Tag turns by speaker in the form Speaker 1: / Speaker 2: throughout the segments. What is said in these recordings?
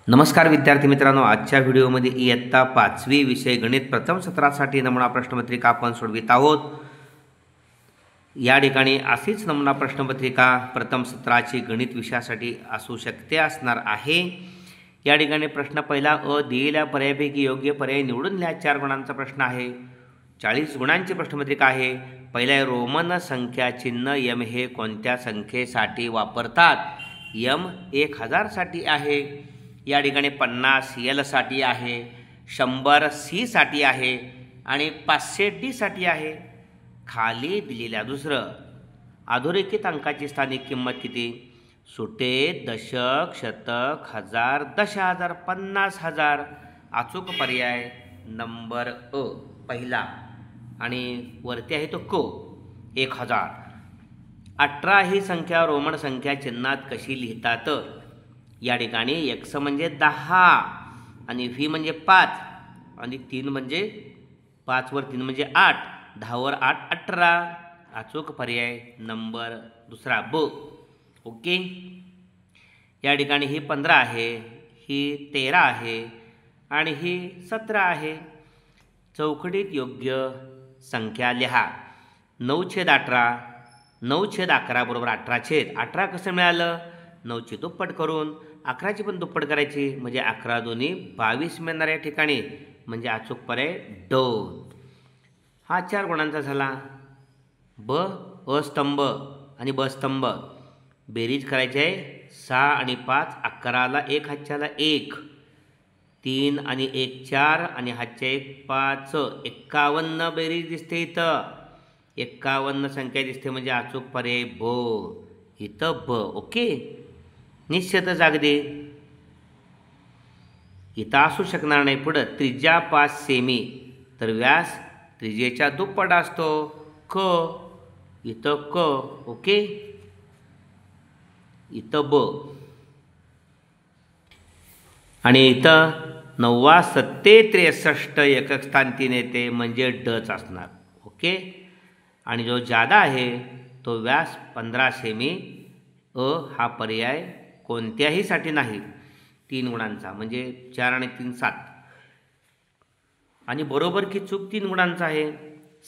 Speaker 1: नमस्कार विद्यार्थी मित्रांनो, आजच्या व्हिडिओमध्ये इयत्ता 5वी विषय गणित प्रथम सत्रासाठी नमुना प्रश्नपत्रिका आपण सोडवित आहोत। या ठिकाणी अशीच नमुना प्रश्नपत्रिका प्रथम सत्राची गणित विषयासाठी असू शकते असणार आहे। या ठिकाणी प्रश्न पहिला, दिलेल्या पर्यायापैकी योग्य पर्याय निवडून लिहा। 4 गुणांचा प्रश्न आहे। 40 गुणांची प्रश्नपत्रिका आहे। पहिला, रोमन संख्या चिन्ह यम हे कोणत्या संख्येसाठी वापरतात? यम 1000 साठी आहे। या ठिकाणी 50 एल साठी आहे, 100 सी साठी आहे आणि 500 डी साठी आहे। खाली दिलेल्या दुसरं, अधोरेखित अंकाची स्थानिक किंमत किती? सुटे, दशक, शतक, हजार, 10,000, 50,000। अचूक पर्याय नंबर अ पहिला आणि वरती आहे तो को 1000। 18 ही संख्या रोमन संख्या चिन्हात कशी लिहितात? या ठिकाणी x म्हणजे 10 आणि v म्हणजे 5 आणि 3 म्हणजे 5 वर 3 म्हणजे 8, 10 वर 8 18। अचूक पर्याय नंबर दुसरा ब। ओके, या ठिकाणी ही 15 आहे, ही 13 आहे आणि ही 17 आहे। चौकटीत योग्य संख्या लिहा। 9/18, 9/11 बरोबर 18 18 कसं मिळालं? 9ची दुप्पट करून 11ची पण दुप्पट करायची म्हणजे 11 दोन्ही 22 मिळणार या ठिकाणी, म्हणजे अचूक पर्याय ड। हा 4 गुणांचा झाला। ब, अ स्तंभ आणि ब स्तंभ बेरीज करायची आहे। 6 आणि 5 11ला 1 हातच्याला 1, 3 आणि 1 4 आणि हातच्या 1 5, 51 बेरीज दिसते इथं। 51 संख्या दिसते म्हणजे अचूक पर्याय ब, इथं ब। ओके, निश्चितच अगदी इथं असू शकणार नाही। पुढं, त्रिज्या 5 सेमी तर व्यास त्रिज्येच्या दुप्पट असतो क, इथं क। ओके, इथं ब आणि इथं 9 सत्ते 63 एकक स्थान 3 येते म्हणजे डच असणार। ओके, आणि जो जादा आहे तो व्यास 15 सेमी, अ हा पर्याय कोणत्याही साठी नाही। 3 गुणांचा म्हणजे 4 आणि 3 7 आणि बरोबर की चूक 3 गुणांचा आहे।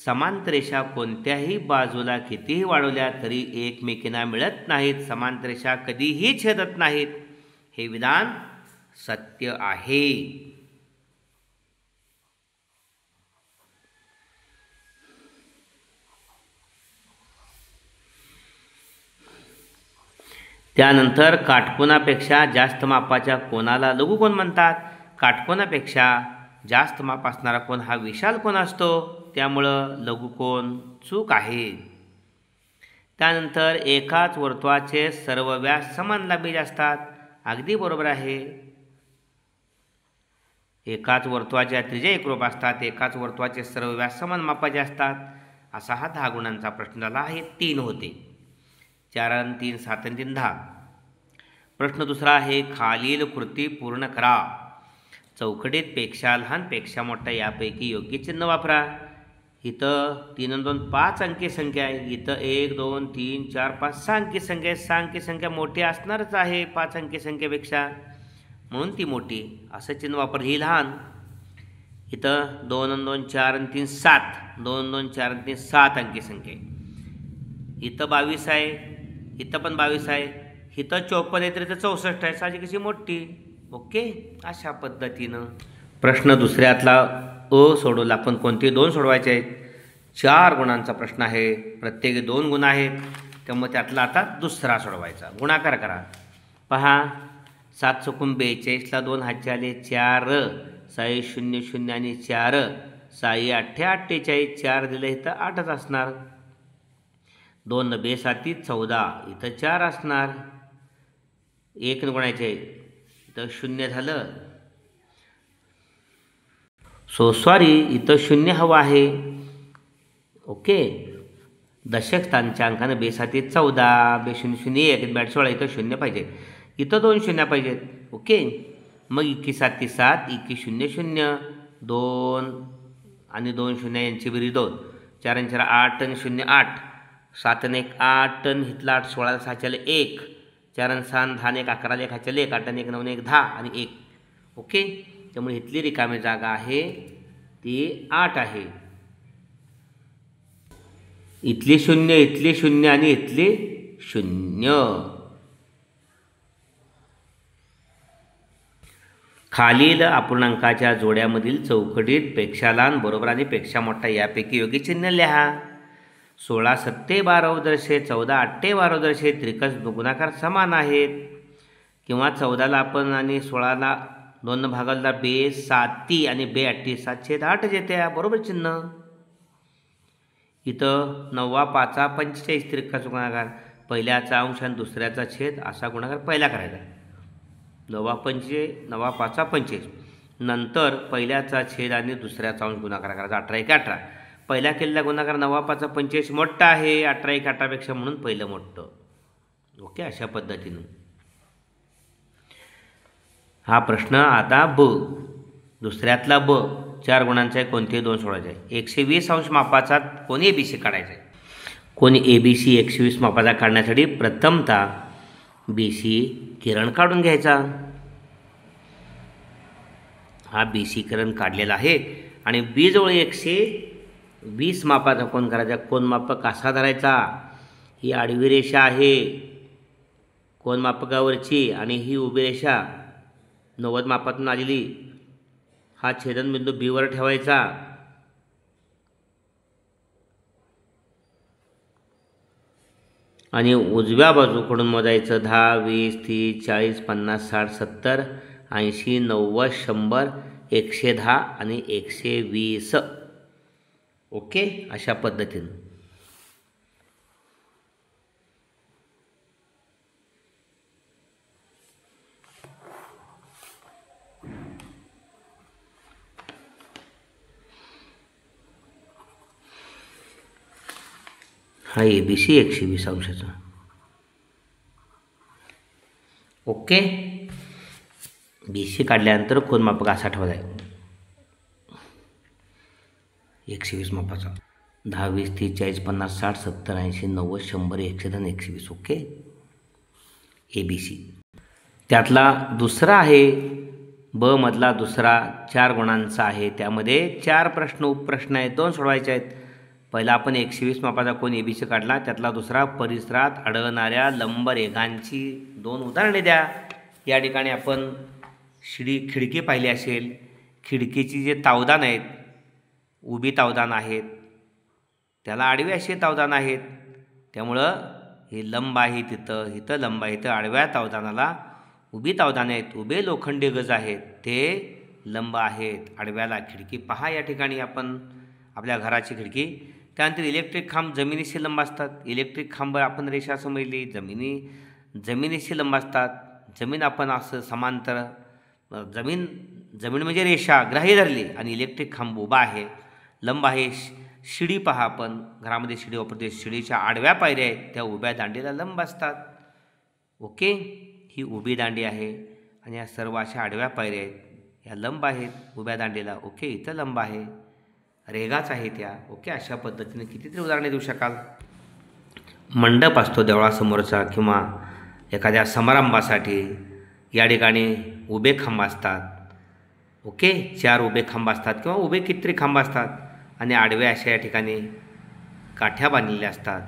Speaker 1: समांतर रेषा कोणत्याही बाजूला कितीही वाढवल्या तरी एकमेकींना मिळत नाहीत। समांतर रेषा कधीही छेदत नाहीत, हे विधान सत्य आहे। त्यानंतर, काटकोनापेक्षा जास्त मापाच्या कोनाला लघुकोन म्हणतात। काटकोनापेक्षा जास्त माप असणारा कोन हा विशाल कोन असतो, त्यामुळं लघुकोन चूक आहे। त्यानंतर, एकाच वर्तुळाचे सर्व व्यास समान लांबीचे असतात। अगदी बरोबर आहे। एकाच वर्तुळाच्या त्रिज्या एकरूप असतात, एकाच वर्तुळाचे सर्व व्यास समान मापाचे असतात। असा हा 10 गुणांचा प्रश्न झाला। हे 3 होते। 4 आणि 3 7 आणि 3 10। प्रश्न दुसरा आहे, खालील कृती पूर्ण करा। चौकटीत पेक्षा लहान पेक्षा मोठा यापैकी योग्य चिन्ह वापरा। इथं 3 आणि 2 5 अंकी संख्या आहे, इथं 1 2 3 4 5 6 अंकी संख्या आहे। 6 अंकी संख्या मोठी असणारच आहे 5 अंकी संख्येपेक्षा, म्हणून ती मोठी असं चिन्ह वापर। ही लहान, इथं 2 आणि 2 4 आणि 3 7, 2 2 4 आणि 3 7 अंकी संख्या आहे। इथं 22 आहे, इथं पण 22 आहे, इथं 54 आहे तर इथं 64 आहे, साहजिक कशी मोठी। ओके, अशा पद्धतीनं प्रश्न दुसऱ्यातला अ सोडवला। आपण कोणते 2 सोडवायचे आहेत? 4 गुणांचा प्रश्न आहे, प्रत्येकी 2 गुण आहेत, त्यामुळे त्यातला आता दुसरा सोडवायचा। गुणाकार करा। पहा, 7 चौकून 42ला 2 हातचे आले 4, 6 0 0 आणि 4, 6 8 48, 4 दिलं इथं 8च असणार। 2 9 7 14, इथं 4 असणार। 1 गुणायचे इथं 0 झालं, सॉरी इथं 0 हवं आहे। ओके, दशक स्थानच्या अंकानं 2 7 14, 2 0 0 1 8 16, इथं 0 पाहिजे, इथं 2 0 पाहिजेत। ओके, मग 21 7 7, 21 0 0, 2 आणि 2 0 यांची बेरीज 2, 4 आणि 4 8 आणि 0 8, 7 आणि 1 8 आणि इथला 8 16 6 1, 4 आणि 6 आणि 10 आणि 1 11 लेख चल 1 8 आणि 1 9 1 10 आणि 1. ओके, त्यामुळे इथली रिकामी जागा आहे ती 8 आहे. इथली 0, इथली 0 आणि इथली 0. खालील अपूर्णांकाच्या जोड्यामधील चौकटीत पेक्षा लहान, बरोबर आणि पेक्षा मोठा यापैकी योग्य चिन्ह लिहा. 16 7 12 14 8 12 त्रिकस गुणाकार समान आहेत. किंवा 14ला आपण आणि 16ला 2 भागाला बे 7 आणि बे 8 7/8 येते, बरोबर चिन्ह. इथं 9 5 45 त्रिकस गुणाकार, पहिल्याचा अंश आणि दुसऱ्याचा छेद असा गुणाकार पहिला करायचा. 9 5 45, नंतर पहिल्याचा छेद आणि दुसऱ्याचा अंश गुणाकार करायचा. 18 1 18. पहिला केलेला गुणाकार 9 5 45 मोठा आहे 18 1 18पेक्षा, म्हणून पहिलं मोठं. ओके, अशा पद्धतीनं हा प्रश्न. आता ब, दुसऱ्यातला ब 4 गुणांचा आहे, कोणते 2 सोडायचे आहे. 120 अंश मापाचा कोणी एबीसी काढायचा आहे. कोणी एबीसी 120 मापाचा काढण्यासाठी प्रथमतः बीसी किरण काढून घ्यायचा. हा बीसी किरण काढलेला आहे आणि बीजवळ 120 मापाचा कोण करायचा. कोण मापक असा धरायचा, ही आडवी रेषा आहे कोण मापकावरची आणि ही उभी रेषा 90 मापातून आलेली. हा छेदनबिंदू बीवर ठेवायचा आणि उजव्या बाजूकडून मोजायचं. 10 20 30 40 50 60 70 80 90 100 110 आणि 120. ओके, अशा पद्धतीनं. हा एबीसी 120 अंशाचा. ओके, बीसी काढल्यानंतर कोण मापक असा ठेवायचा आहे 120 मापाचा. 10 20 30 40 50 60 70 80 90 100 110 120. Okay, ABC. त्यातला दुसरा आहे ब मधला दुसरा 4 गुणांचा आहे. त्यामध्ये 4 प्रश्न उपप्रश्न आहेत, 2 सोडवायचे आहेत. पहिला आपण 120 मापाचा कोण एबीसी काढला, त्यातला दुसरा परिसरात आढळणाऱ्या लंबरेखांची 2 उदाहरणे द्या. या ठिकाणी आपण खिडकी पाहिली असेल. खिडकीची जे तावदान आहेत, उभी तावदान आहेत, त्याला आडवी असे तावदान आहेत. त्यामुळं हे लंब आहे, तिथं इथं लंब आहे, इथं आडव्या तावदानाला उभी तावदान आहेत. उभे लोखंडी गज आहेत, ते लंब आहेत आडव्याला. खिडकी पहा या ठिकाणी आपण, आपल्या घराची खिडकी. त्यानंतर इलेक्ट्रिक खांब जमिनीशी लंब असतात. इलेक्ट्रिक खांब आपण रेषा समजली, जमिनीशी लंब असतात. जमीन आपण असं समांतर, जमीन म्हणजे रेषा ग्राही धरली आणि इलेक्ट्रिक खांब उभा आहे, लंब आहे. शिडी पहा, आपण घरामध्ये शिडी वापरते, शिडीच्या आडव्या पायऱ्या आहेत, त्या उभ्या दांडीला लंब असतात. ओके, ही उभी दांडी आहे आणि या सर्व अशा आडव्या पायऱ्या आहेत, ह्या लंब आहेत उभ्या दांडीला. ओके, इथं लंब आहे, रेगाच आहे त्या. ओके, अशा पद्धतीने कितीतरी उदाहरणे देऊ शकाल. मंडप असतो देवळासमोरचा किंवा एखाद्या समारंभासाठी, या ठिकाणी उभे खांब असतात. ओके, 4 उभे खांब असतात किंवा उभे कितीतरी खांब असतात आणि आडव्या अशा या ठिकाणी काठ्या बांधलेल्या असतात.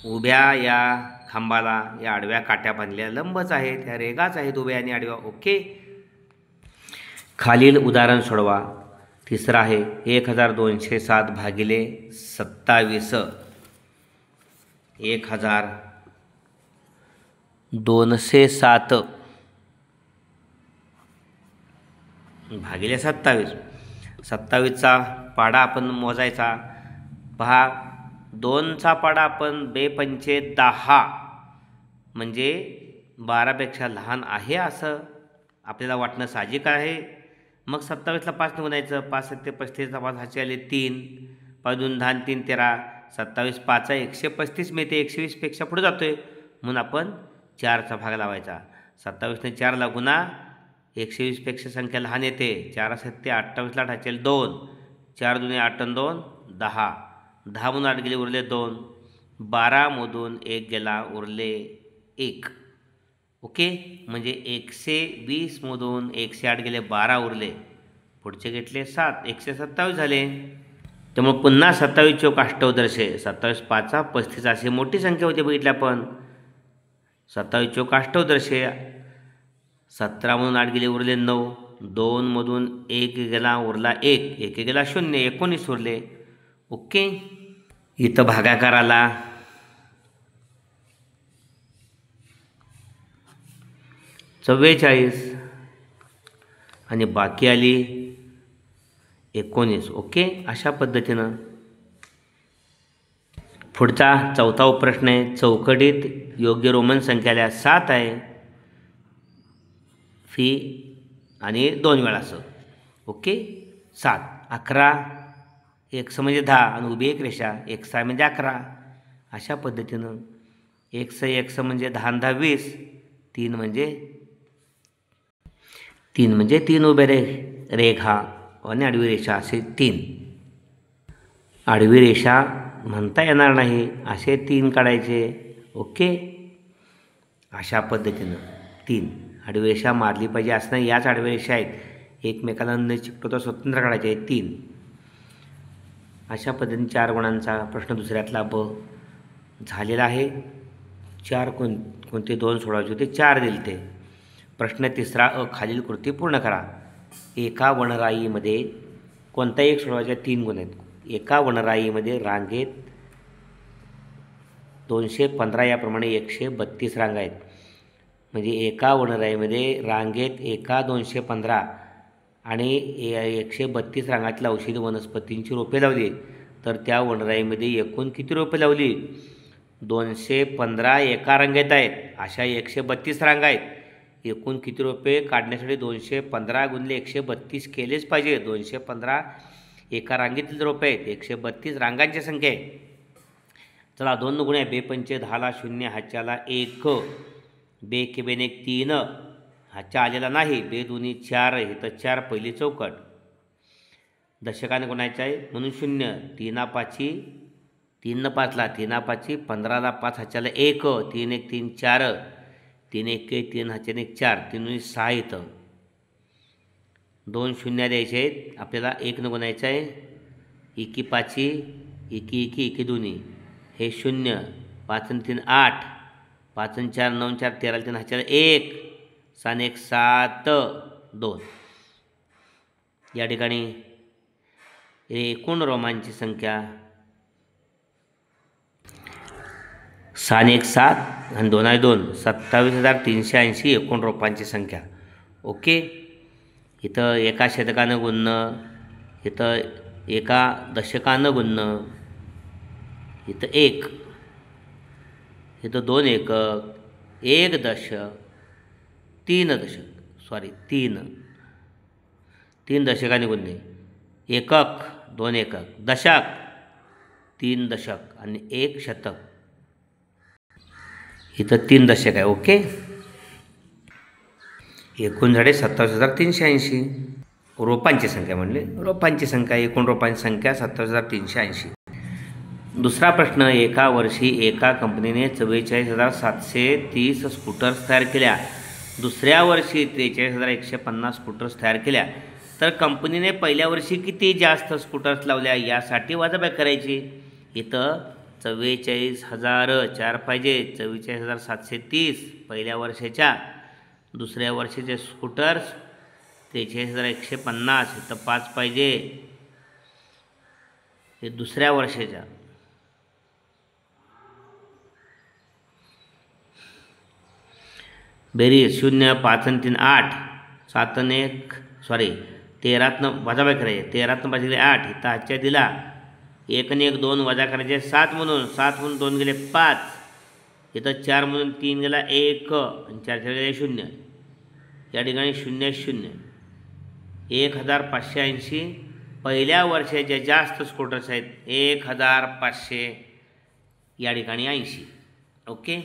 Speaker 1: उभ्या या खांबाला या आडव्या काठ्या बांधलेल्या लंबच आहेत, ह्या रेगाच आहेत उभ्या आणि आडव्या. ओके, खालील उदाहरण सोडवा. तिसरं आहे 1207 भागिले 27. 1207 भागिले 27. 27चा पाडा आपण मोजायचा. पहा, 2चा पाडा आपण 2 पंचे 10 म्हणजे 12पेक्षा लहान आहे असं आपल्याला वाटणं साहजिक आहे. मग 27ला 5 गुणायचं. 5 7 35, 5 हाचे आले 3, 5 2 10 3 13, 27 5 135 मिळते. 120पेक्षा पुढे जातोय म्हणून आपण 4चा भाग लावायचा. 27ने 4ला गुणा, 120पेक्षा संख्या लहान येते. 4 7 28ला ढाचेल 2, 4 2 8 आणि 2 10, 10 मधून 8 गेले उरले 2, 12 मधून 1 गेला उरले 1. ओके, म्हणजे 120मधून 108 गेले, 12 उरले, पुढचे घेतले 7, 127 झाले. त्यामुळे पुन्हा 27 चौक अष्टोदर्शे, 27 पाचा 35 अशी मोठी संख्या होती बघितली आपण. 27 चौक अष्टोदर्शे, 17मधून 8 गेले उरले 9, 2मधून 1 गेला उरला 1, 1 गेला 0, 19 उरले. ओके, इथं भागाकार आला. 44 आणि बाकी आली 19. ओके, अशा पद्धतीनं पुढचा 4था प्रश्न आहे. चौकटीत योग्य रोमन संख्या आल्या 7 आहे, फी आणि 2 वेळा असं. ओके, 7, 11, x म्हणजे 10 आणि उभी एक रेषा, x म्हणजे 11. अशा पद्धतीनं x म्हणजे 10 आणि 10 20, 3 म्हणजे 3 उभे रेखा आणि आडवी रेषा असे 3. आडवी रेषा म्हणता येणार नाही, असे 3 काढायचे. ओके, अशा पद्धतीनं 3 आडवी रेषा मारली पाहिजे असं नाही. याच आडवी रेषा आहेत, एकमेकाला न चिकटवता स्वतंत्र काढायचे आहेत 3. अशा पद्धतीने 4 गुणांचा प्रश्न दुसऱ्यातला ब झालेला आहे. 4 कोणते 2 सोडवायचे होते, 4 दिले ते. प्रश्न तिसरा अ, खालील कृती पूर्ण करा. एका वनराईमध्ये कोणताही एक सोडवायचा, 3 गुण आहेत. एका वनराईमध्ये रांगेत 215 याप्रमाणे 132 रांगा आहेत. म्हणजे एका वनराईमध्ये रांगेत 215 आणि 132 रांगातील औषधी वनस्पतींची रोपे लावली, तर त्या वनराईमध्ये एकूण किती रोपे लावली? 215 एका रांगेत आहेत, अशा 132 रांगा आहेत. एकूण किती रोपे काढण्यासाठी 215 गुणिले 132 केलेच पाहिजे. 215 एका रांगेतील रोपे आहेत, 132 रांगांची संख्या आहे. चला 2 गुण्या, बे पंचे 10ला 0, हाच्याला 1, बे के बेने 3, हाच्या आलेला नाही, बे दोन्ही 4, हे तर 4 पहिली चौकट. दशकाने गुणायचं आहे म्हणून 0, 3 पाची 3 5ला 3 पाची 15ला 5, हाच्याला 1, 3 1 3 4, 3 1 3 हाच्याने 1 4, 3 6 इथं 2 शून्य द्यायचे आहेत आपल्याला. 1 न गुणायचं आहे, 1 पाची 1 1 1 दोन्ही हे 0, 5 आणि 3 8, 5 आणि 4 9 4 13 3 हाच्याला 1, 6 1 7 2. या ठिकाणी एकूण रोमांची संख्या 6 1 7 आणि 2 2, 27,380 एकूण रोपांची संख्या. ओके, इथं एका शतकानं गुणणं, इथं एका दशकानं गुणणं, इथं 1, इथं 2 एकक, 1 दशक, 3 दशकाने गुणणे. एकक 2 एकक, दशक 3 दशक आणि 1 शतक. इथं 3 दशक आहे. ओके, एकूण झाडे 27,380. रोपांची संख्या म्हणले, रोपांची संख्या, एकूण रोपांची संख्या 27,380. दुसरा प्रश्न, एका वर्षी एका कंपनीने 44,730 स्कूटर्स तयार केल्या, दुसऱ्या वर्षी 43,150 स्कूटर्स तयार केल्या, तर कंपनीने पहिल्या वर्षी किती जास्त स्कूटर्स लावल्या यासाठी वजाबाकी करायची. इथं 44,000 4 पाहिजे, 44,730 पहिल्या वर्षाच्या, दुसऱ्या वर्षाचे स्कूटर्स 43,150 इथं 5 पाहिजे, हे दुसऱ्या वर्षाच्या. बेरीज 0 5 आणि 3 8, 7 आणि 1 13तनं वजाबाकी करायचे, 13तनं बाजूला 8, इथं आजच्या दिला 1 आणि 1 2 वजा करायचे 7 म्हणून, 7 म्हणून 2 गेले 5, इथं 4 म्हणून 3 गेला 1 आणि 4 गेले 0. या ठिकाणी 0 0, 1,580 पहिल्या वर्षाचे जास्त स्कूटर्स आहेत, 1,500 या ठिकाणी 80. ओके,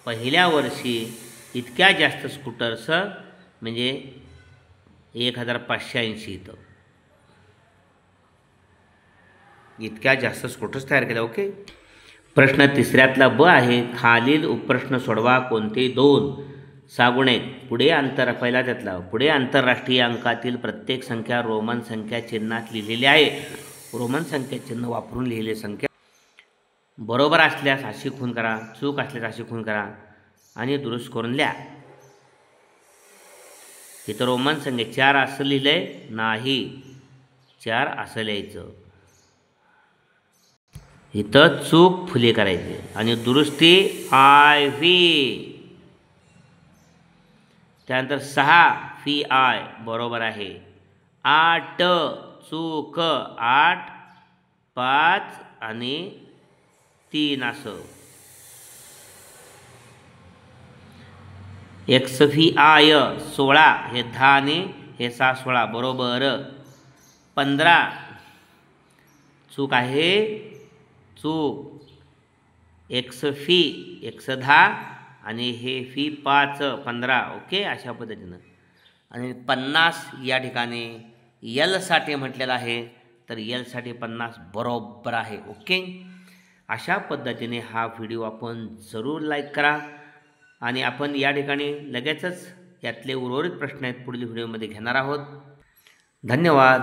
Speaker 1: पहिल्या वर्षी इतक्या जास्त स्कूटर्स म्हणजे 1,580 इथं इतक्या जास्त स्कूटर्स तयार केल्या. ओके, प्रश्न तिसऱ्यातला ब आहे, खालील उपप्रश्न सोडवा. कोणते दोन सागुण आहेत? पुढे पहिला त्यातला पुढे आंतरराष्ट्रीय अंकातील प्रत्येक संख्या रोमन संख्या चिन्हात लिहिलेली आहे. रोमन संख्या चिन्ह वापरून लिहिलेली संख्या बरोबर असल्यास अशी खून करा, चूक असल्यास अशी खून करा आणि दुरुस्त करून लिहा. इथं रोमन संख्या 4 असं लिहिलंय नाही, 4 असं लिहायचं. इथं चूक फुले करायची आणि दुरुस्ती आय व्ही. त्यानंतर 6 फी आय बरोबर आहे. 8 चूक, 8 5 आणि 3 असं. एक्स फी आय 16 हे 10 आणि हे 6 16 बरोबर. 15 चूक आहे, चूक. एक्स फी एक्स 10 आणि हे फी 5 15. ओके, अशा पद्धतीनं. आणि 50 या ठिकाणी यलसाठी म्हटलेलं आहे, तर यलसाठी 50 बरोबर आहे. ओके, अशा पद्धतीने हा व्हिडिओ आपण जरूर लाईक करा. आणि आपण या ठिकाणी लगेचच यातले उर्वरित प्रश्न आहेत पुढील व्हिडिओमध्ये घेणार आहोत. धन्यवाद.